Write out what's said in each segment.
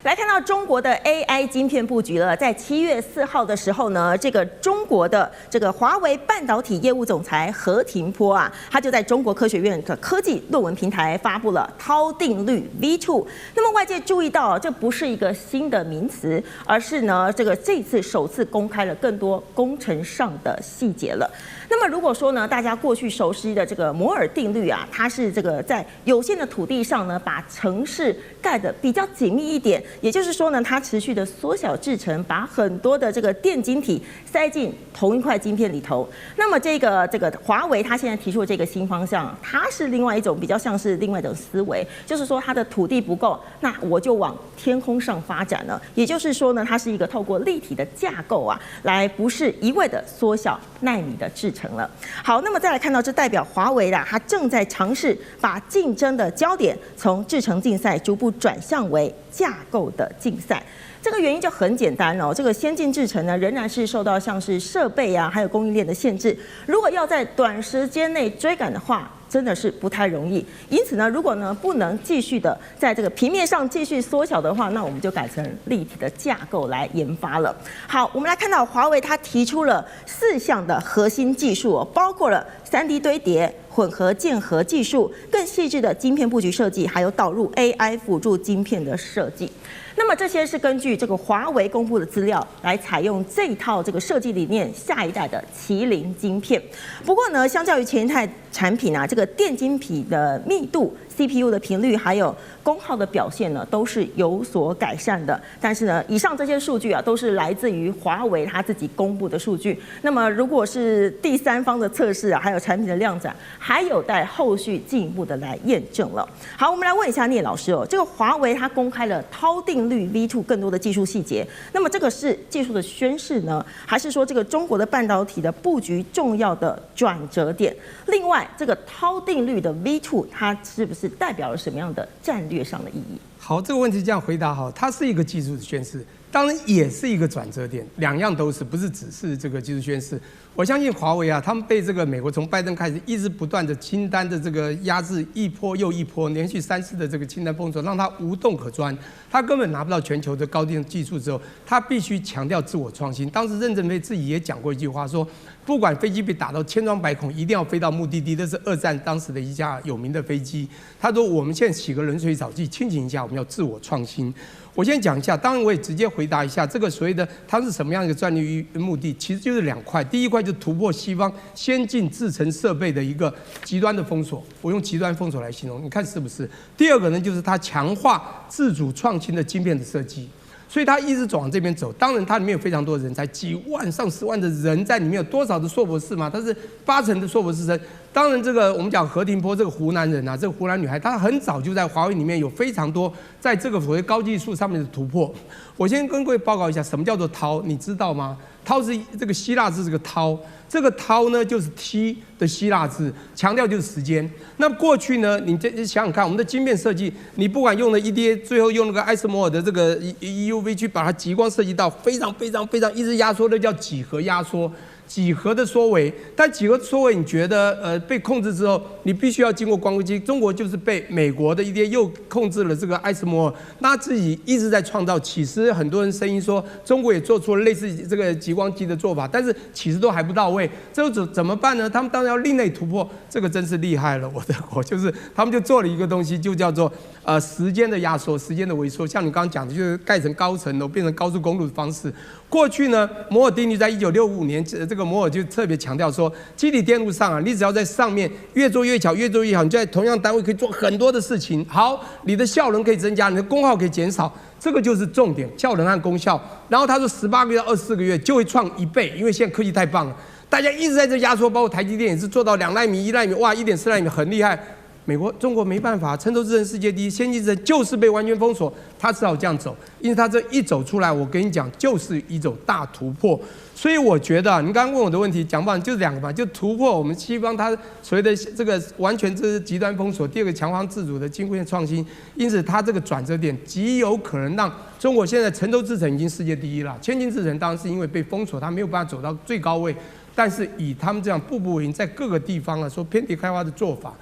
來看到中國的 AI 晶片布局了，在7月4號的時候呢，這個中國的這個華為半導體業務總裁何廷波啊，他就在中國科學院的科技論文平台發布了涛定律 V2。那麼外界注意到，這不是一個新的名詞，而是呢这次首次公開了更多工程上的細節了。那麼如果說呢，大家過去熟悉的這個摩爾定律啊，它是這個在有限的土地上呢，把城市蓋得比較緊密一點，也就是說呢，它持續的縮小製程，把很多的這個電晶體塞進同一塊晶片裡頭。那麼這個華為它現在提出的這個新方向，它是另外一種比較像是另外一種思維，就是說它的土地不夠，那我就往天空上發展了。也就是說呢，它是一個透過立體的架構啊，來不是一味的縮小奈米的製程了。好，那麼再來看到，這代表華為啦，它正在嘗試把競爭的焦點從製程競賽逐步轉向為架構的競賽。這個原因就很簡單哦，這個先進製程呢，仍然是受到像是設備啊，還有供應鏈的限制。如果要在短時間內追趕的話，真的是不太容易。因此呢，如果呢不能繼續的在這個平面上繼續縮小的話，那我們就改成立體的架構來研發了。好，我們來看到華為它提出了4項的核心技術哦，包括了3D 堆疊、混合鍵合技術、更細緻的晶片布局設計，還有導入 AI 輔助晶片的設計。那麼這些是根據這個華為公布的資料來採用這一套這個設計理念，下一代的麒麟晶片。不過呢，相較於前一代產品啊，這個電晶體的密度、CPU 的頻率還有功耗的表現呢，都是有所改善的。但是呢，以上這些數據啊，都是來自於華為它自己公布的數據。那麼如果是第三方的測試啊，還有產品的量產，還有待後續進一步的來驗證了。好，我們來問一下聶老師哦，這個華為它公開了涛定律 V2 更多的技術細節，那麼這個是技術的宣示呢，還是說這個中國的半導體的布局重要的轉折點？另外，這個涛定律的 V2 它是不是代表了什麼樣的戰略上的意義？好，這個問題這樣回答好，它是一個技術的宣示，當然也是一個轉折點，兩樣都是，不是只是這個技術宣示。我相信華為啊，他們被這個美國從拜登開始一直不斷的清單的這個壓制，一波又一波，連續3次的這個清單封鎖，讓他無洞可鑽，他根本拿不到全球的高定技術之後，他必須強調自我創新。當時任正非自己也講過一句話說，不管飛機被打到千瘡百孔，一定要飛到目的地。這是2戰當時的一架有名的飛機。他說：“我們現在洗個冷水澡劑，清醒一下，我們要自我創新。”我先講一下，當然我也直接回答一下這個所謂的它是什麼樣一個戰略目的，其實就是2塊。第一塊就是突破西方先進製程設備的一個極端的封鎖，我用極端封鎖來形容，你看是不是？第二個呢，就是它強化自主創新的晶片的設計。所以他一直走往這邊走，當然它裡面有非常多的人才，幾萬上10萬的人在裡面，有多少的碩博士嘛？他是80%的碩博士生。當然，這個我們講何廷波這個湖南人啊，這個湖南女孩，她很早就在華為裡面有非常多在這個所謂高技術上面的突破。我先跟各位報告一下，什麼叫做涛，你知道嗎？涛是這個希臘字，這個涛。這個涛呢，就是 T 的希臘字，強調就是時間。那過去呢，你想想看，我們的晶片設計，你不管用了 EDA， 最後用那個艾斯摩爾的這個 EUV 去把它極光設計到非常一直壓縮，那叫幾何壓縮。幾何的縮微，但幾何縮微，你覺得被控制之後，你必須要經過光刻機。中國就是被美國的 EDA 又控制了這個艾斯摩爾，那他自己一直在創造。其實很多人聲音說，中國也做出了類似這個極光機的做法，但是其實都還不到位。這怎麼辦呢？他們當然要另類突破，這個真是厲害了。我就是他們就做了一個東西，就叫做時間的壓縮，時間的微縮。像你剛剛講的，就是蓋成高層樓，變成高速公路的方式。過去呢，摩爾定律在1965年，這個摩爾就特別強調說，基體電路上啊，你只要在上面越做越巧，越做越好，你就在同樣單位可以做很多的事情。好，你的效能可以增加，你的功耗可以減少，這個就是重點，效能和功效。然後他說18個月到24個月就會創1倍，因為現在科技太棒了，大家一直在這壓縮，包括台積電也是做到2奈米、1奈米，哇，1.4奈米很厲害。美國、中國沒辦法，成熟製程世界第一，先進製程就是被完全封鎖，他只好這樣走。因為他這一走出來，我跟你講，就是一種大突破。所以我覺得，你剛剛問我的問題，講不就是2個嘛，就突破我們西方它所謂的這個完全這是極端封鎖。第二個，強化自主的晶片創新。因此，它這個轉折點極有可能讓中國現在成熟製程已經世界第一了，先進製程當然是因為被封鎖，它沒有辦法走到最高位。但是以他們這樣步步為營，在各個地方啊，說遍地開花的做法。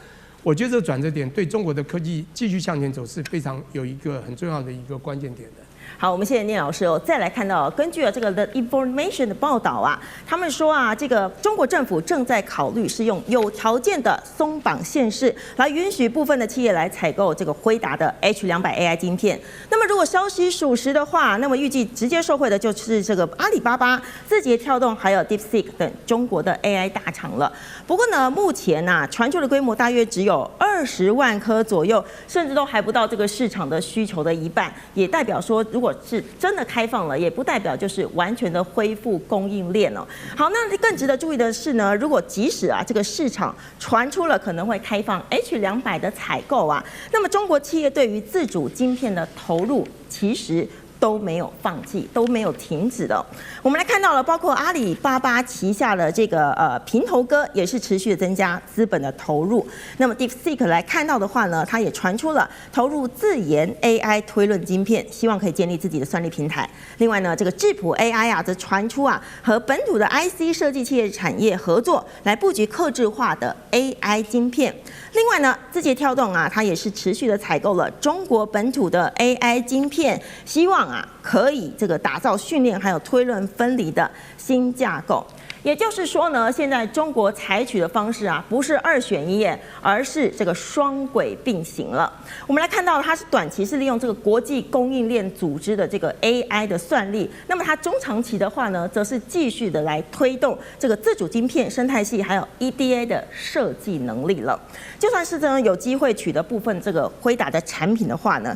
我覺得這個轉折點對中國的科技繼續向前走是非常有一個很重要的一個關鍵點的。好，我們謝謝聶老師哦。再來看到，根據這個 The Information 的報道啊，他們說啊，這個中國政府正在考慮是用有條件的鬆綁限制，來允許部分的企業來採購這個輝達的 H200 AI 晶片。那麼如果消息屬實的話，那麼預計直接受惠的就是這個阿里巴巴、字節跳動還有 DeepSeek 等中國的 AI 大廠了。不過呢，目前啊傳出的規模大約只有20萬顆左右，甚至都還不到這個市場的需求的一半，也代表說，如果是真的開放了，也不代表就是完全的恢復供應鏈哦。好，那更值得注意的是呢，如果即使啊这個市場傳出了可能會開放 H200的採購啊，那麼中國企業對於自主晶片的投入其實都沒有放棄，都沒有停止的。我們來看到了，包括阿里巴巴旗下的這個平頭哥也是持續的增加資本的投入。那麼 DeepSeek 來看到的話呢，它也傳出了投入自研 AI 推論晶片，希望可以建立自己的算力平台。另外呢，這個智譜 AI 啊，則傳出啊和本土的 IC 設計企業產業合作，來布局客製化的 AI 晶片。另外呢，字節跳動啊，它也是持續的採購了中國本土的 AI 晶片，希望啊可以這個打造訓練還有推論分離的新架構。也就是說呢，現在中國採取的方式啊，不是2選1，而是這個雙軌並行了。我們來看到，它是短期是利用這個國際供應鏈組織的這個 AI 的算力，那麼它中長期的話呢，則是繼續的來推動這個自主晶片生態系還有 EDA 的設計能力了。就算是呢有機會取得部分這個輝達的產品的話呢，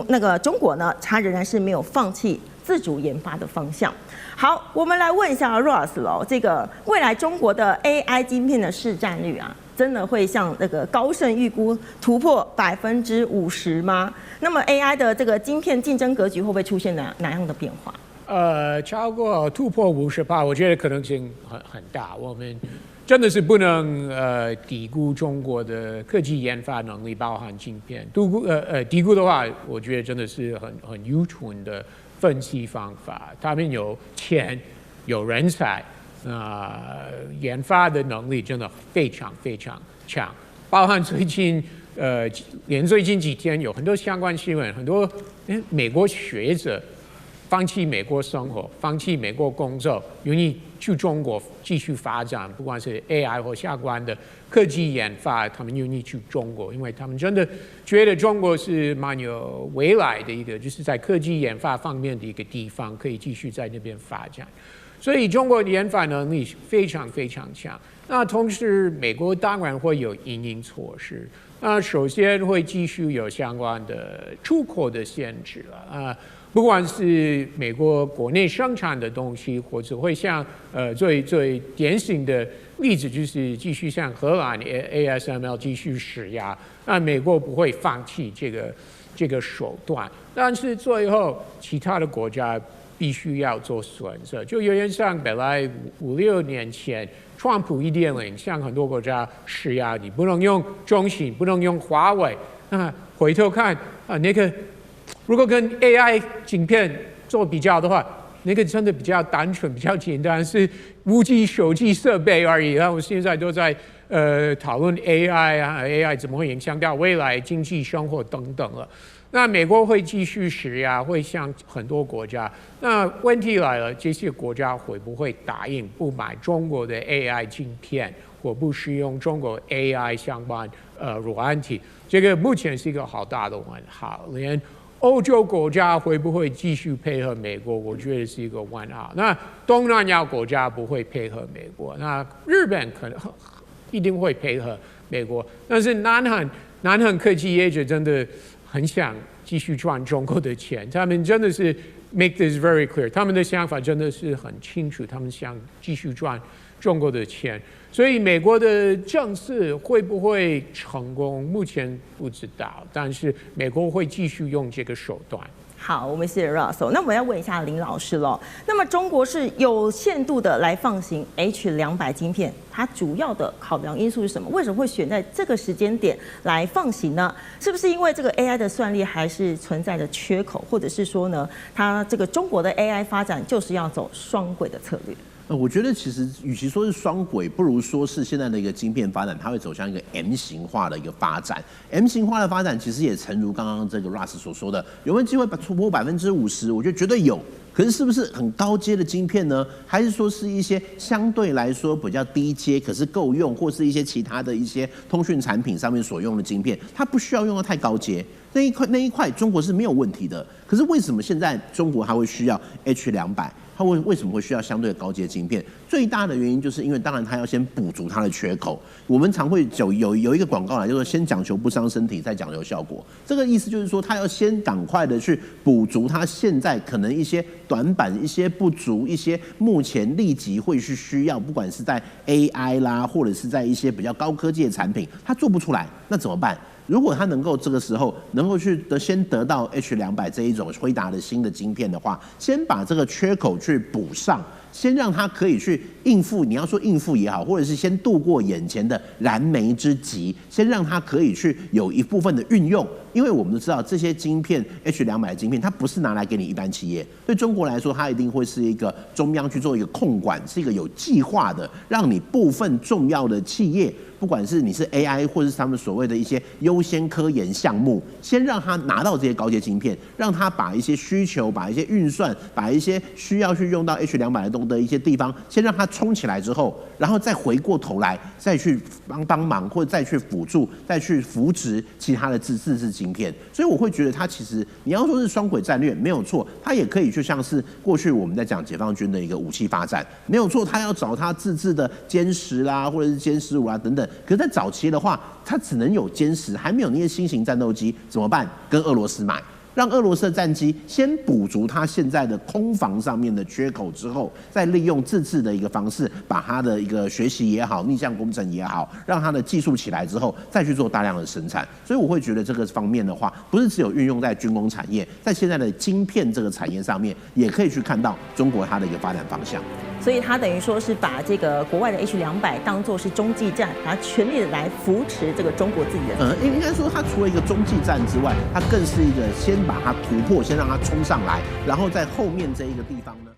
那個中國呢，它仍然是沒有放棄自主研發的方向。好，我們來問一下 Ross 嘍，這個未來中國的 AI 晶片的市占率啊，真的會像那個高盛預估突破50%嗎？那麼 AI 的這個晶片競爭格局會不會出現哪樣的變化？超過突破50%，我覺得可能性很大。我們真的是不能低估中國的科技研發能力，包含晶片。低估的話，我覺得真的是很愚蠢的分析方法。他们有錢，有人才，研發的能力真的非常非常強。包含連最近幾天有很多相關新聞，很多美國學者放棄美國生活，放棄美國工作，願意去中國繼續發展，不管是 AI 或相關的科技研發，他們願意去中國，因為他們真的覺得中國是蠻有未來的一個，就是在科技研發方面的一個地方，可以繼續在那邊發展。所以中國的研發能力非常非常強。那同時，美國當然會有因應措施。那首先會繼續有相關的出口的限制了不管是美國國內生產的東西，或者會像最典型的例子就是繼續像荷蘭 ASML 繼續施壓，那美國不會放棄這個手段，但是最後其他的國家必須要做選擇，就有點像本來5-6年前川普1.0向很多國家施壓，你不能用中興，不能用華為，那回頭看那個。如果跟 AI 晶片做比較的話，那個真的比較單純、比較簡單，是5 G 手機設備而已。然後現在都在討論 AI 啊 ，AI 怎麼會影響到未來經濟生活等等了。那美國會繼續施壓，會向很多國家。那問題來了，這些國家會不會答應不買中國的 AI 晶片，或不使用中國 AI 相關軟體？這個目前是一個好大的問號。連歐洲國家會不會繼續配合美國？我覺得是一個問號。那東南亞國家不會配合美國，那日本可能一定會配合美國。但是南韓科技業者真的很想繼續賺中國的錢，他們真的是 make this very clear， 他們的想法真的是很清楚，他們想繼續賺中國的錢。所以美國的政策會不會成功，目前不知道，但是美國會繼續用這個手段。好，我們謝謝 Russell。那我要問一下林老師嘍。那麼中國是有限度的來放行 H200晶片，它主要的考量因素是什麼？為什麼會選在這個時間點來放行呢？是不是因為這個 AI 的算力還是存在着缺口，或者是說呢，它這個中國的 AI 發展就是要走雙軌的策略？我覺得其實與其說是雙軌，不如說是現在的一個晶片發展，它會走向一個 M 型化的一個發展。M 型化的發展其實也誠如剛剛這個 Russ 所說的，有沒有機會突破50%？我覺得絕對有。可是是不是很高階的晶片呢？還是說是一些相對來說比較低階，可是夠用，或是一些其他的一些通訊產品上面所用的晶片，它不需要用到太高階。那一塊中國是沒有問題的。可是為什麼現在中國還會需要 H200？它為什麼會需要相對的高階晶片？最大的原因就是因為，當然它要先補足它的缺口。我們常會有一個廣告啦，就是先講求不傷身體，再講求效果。這個意思就是說，它要先趕快的去補足它現在可能一些短板、一些不足、一些目前立即會是需要，不管是在 AI 啦，或者是在一些比較高科技的產品，它做不出來，那怎麼辦？如果它能夠這個時候能夠去先得到 H200这一種輝達的新的晶片的話，先把這個缺口去補上，先讓它可以去應付，你要說應付也好，或者是先度過眼前的燃眉之急，先讓它可以去有一部分的運用。因為我們都知道這些晶片 H200的晶片，它不是拿來給你一般企業，對中國來說，它一定會是一個中央去做一個控管，是一個有計劃的，讓你部分重要的企業，不管是你是 AI 或者是他們所謂的一些優先科研項目，先讓他拿到這些高階晶片，讓他把一些需求、把一些運算、把一些需要去用到 H200的一些地方，先讓它衝起來之後，然後再回過頭來再去幫忙，或者再去輔助、再去扶植其他的自制晶片。所以我會覺得它其實你要說是雙軌戰略沒有錯，它也可以就像是過去我們在講解放軍的一個武器發展沒有錯，它要找它自制的殲10啦，或者是殲15啦等等。可是在早期的話，它只能有殲10，還沒有那些新型戰鬥機，怎麼辦？跟俄羅斯買。讓俄羅斯的戰機先補足它現在的空防上面的缺口之後，再利用自制的一個方式，把它的一個學習也好、逆向工程也好，讓它的技術起來之後，再去做大量的生產。所以我會覺得這個方面的話，不是只有運用在軍工產業，在現在的晶片這個產業上面，也可以去看到中國它的一個發展方向。所以它等於說是把這個國外的 H200當作是中繼站，然後全力的來扶持這個中國自己的。應該說它除了一個中繼站之外，它更是一個先把它突破，先讓它衝上來，然後在後面這一個地方。